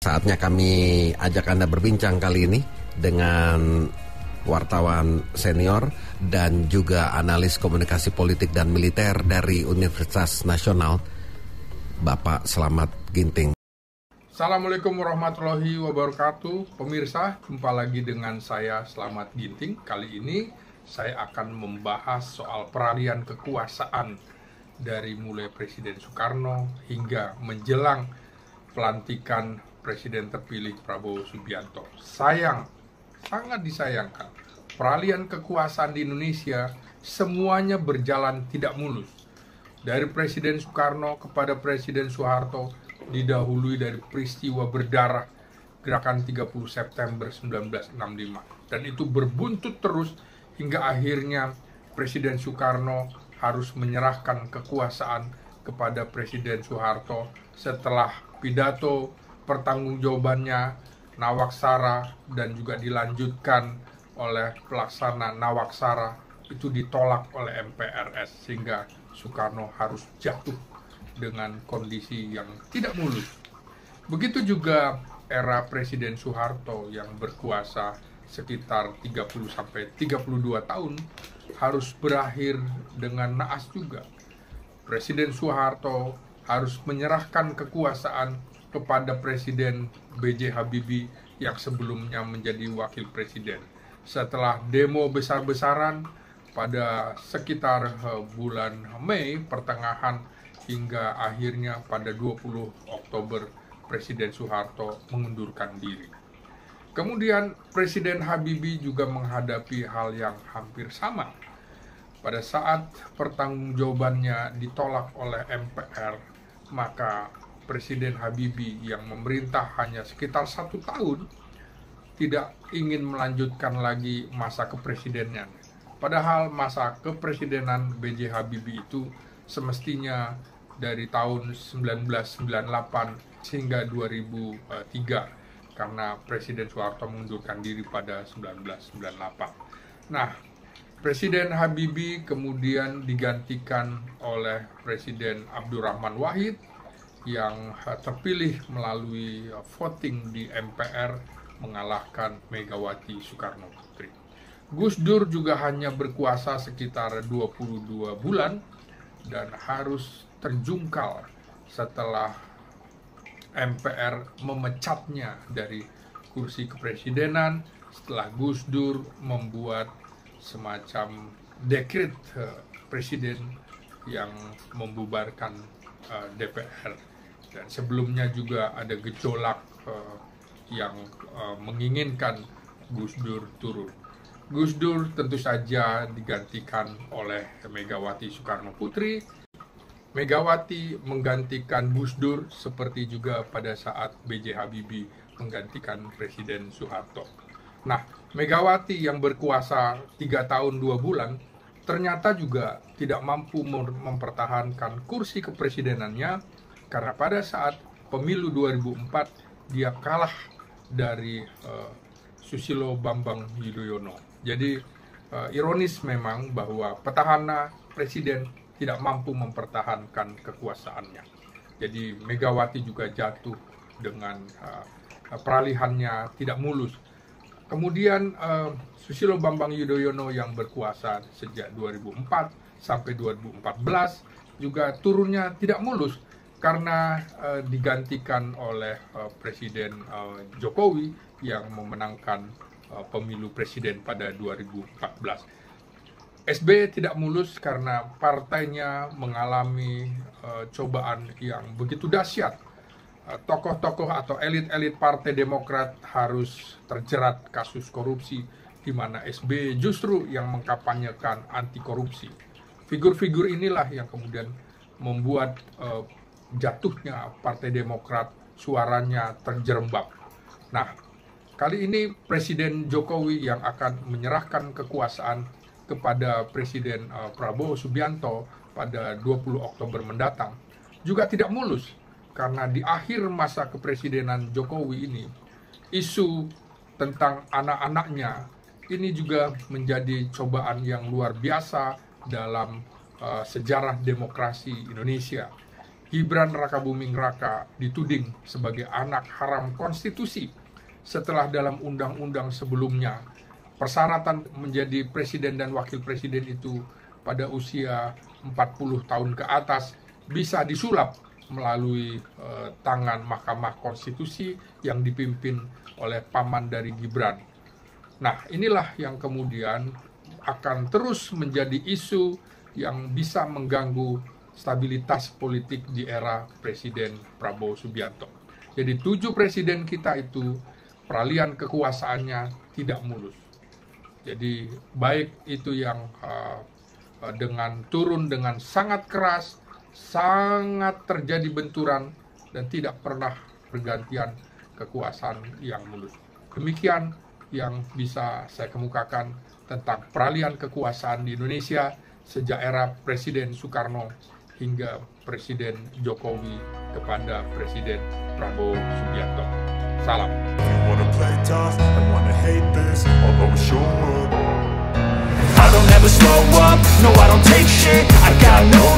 Saatnya kami ajak Anda berbincang kali ini dengan wartawan senior dan juga analis komunikasi politik dan militer dari Universitas Nasional, Bapak Slamet Ginting. Assalamualaikum warahmatullahi wabarakatuh. Pemirsa, jumpa lagi dengan saya Slamet Ginting. Kali ini saya akan membahas soal peralihan kekuasaan dari mulai Presiden Soekarno hingga menjelang pelantikan Presiden terpilih Prabowo Subianto. Sangat disayangkan, peralihan kekuasaan di Indonesia semuanya berjalan tidak mulus. Dari Presiden Soekarno kepada Presiden Soeharto didahului dari peristiwa berdarah Gerakan 30 September 1965. Dan itu berbuntut terus hingga akhirnya Presiden Soekarno harus menyerahkan kekuasaan kepada Presiden Soeharto setelah pidato pertanggungjawabannya Nawaksara dan juga dilanjutkan oleh pelaksana Nawaksara itu ditolak oleh MPRS sehingga Soekarno harus jatuh dengan kondisi yang tidak mulus. Begitu juga era Presiden Soeharto yang berkuasa sekitar 30-32 tahun harus berakhir dengan naas juga. Presiden Soeharto harus menyerahkan kekuasaan kepada Presiden B.J. Habibie yang sebelumnya menjadi wakil presiden. Setelah demo besar-besaran pada sekitar bulan Mei pertengahan hingga akhirnya pada 20 Oktober Presiden Soeharto mengundurkan diri. Kemudian Presiden Habibie juga menghadapi hal yang hampir sama. Pada saat pertanggungjawabannya ditolak oleh MPR, maka Presiden Habibie yang memerintah hanya sekitar 1 tahun tidak ingin melanjutkan lagi masa kepresidenan. Padahal masa kepresidenan B.J. Habibie itu semestinya dari tahun 1998 hingga 2003 karena Presiden Soeharto mengundurkan diri pada 1998. Nah, Presiden Habibie kemudian digantikan oleh Presiden Abdurrahman Wahid yang terpilih melalui voting di MPR mengalahkan Megawati Soekarno Putri. Gus Dur juga hanya berkuasa sekitar 22 bulan dan harus terjungkal setelah MPR memecatnya dari kursi kepresidenan setelah Gus Dur membuat semacam dekret presiden yang membubarkan DPR. Dan sebelumnya juga ada gejolak yang menginginkan Gus Dur turun. Gus Dur tentu saja digantikan oleh Megawati Soekarno Putri. Megawati menggantikan Gus Dur seperti juga pada saat B.J. Habibie menggantikan Presiden Soeharto. Nah, Megawati yang berkuasa 3 tahun 2 bulan ternyata juga tidak mampu mempertahankan kursi kepresidenannya karena pada saat pemilu 2004 dia kalah dari Susilo Bambang Yudhoyono. Jadi ironis memang bahwa petahana presiden tidak mampu mempertahankan kekuasaannya. Jadi Megawati juga jatuh dengan peralihannya tidak mulus. Kemudian Susilo Bambang Yudhoyono yang berkuasa sejak 2004 sampai 2014 juga turunnya tidak mulus karena digantikan oleh Presiden Jokowi yang memenangkan pemilu presiden pada 2014. SBY tidak mulus karena partainya mengalami cobaan yang begitu dahsyat. Tokoh-tokoh atau elit-elit Partai Demokrat harus terjerat kasus korupsi, di mana SBY justru yang mengkampanyekan anti korupsi. Figur-figur inilah yang kemudian membuat jatuhnya Partai Demokrat, suaranya terjerembab. Nah, kali ini Presiden Jokowi yang akan menyerahkan kekuasaan kepada Presiden Prabowo Subianto pada 20 Oktober mendatang juga tidak mulus karena di akhir masa kepresidenan Jokowi ini isu tentang anak-anaknya ini juga menjadi cobaan yang luar biasa dalam sejarah demokrasi Indonesia. Gibran Rakabuming Raka dituding sebagai anak haram konstitusi setelah dalam undang-undang sebelumnya persyaratan menjadi presiden dan wakil presiden itu pada usia 40 tahun ke atas bisa disulap melalui tangan Mahkamah Konstitusi yang dipimpin oleh paman dari Gibran. Nah, inilah yang kemudian akan terus menjadi isu yang bisa mengganggu stabilitas politik di era Presiden Prabowo Subianto. Jadi 7 presiden kita itu peralihan kekuasaannya tidak mulus. Jadi baik itu yang dengan turun dengan sangat keras, sangat terjadi benturan dan tidak pernah pergantian kekuasaan yang mulus. Demikian yang bisa saya kemukakan tentang peralihan kekuasaan di Indonesia sejak era Presiden Soekarno hingga Presiden Jokowi kepada Presiden Prabowo Subianto. Salam. I don't ever slow up, no I don't take shit, I got no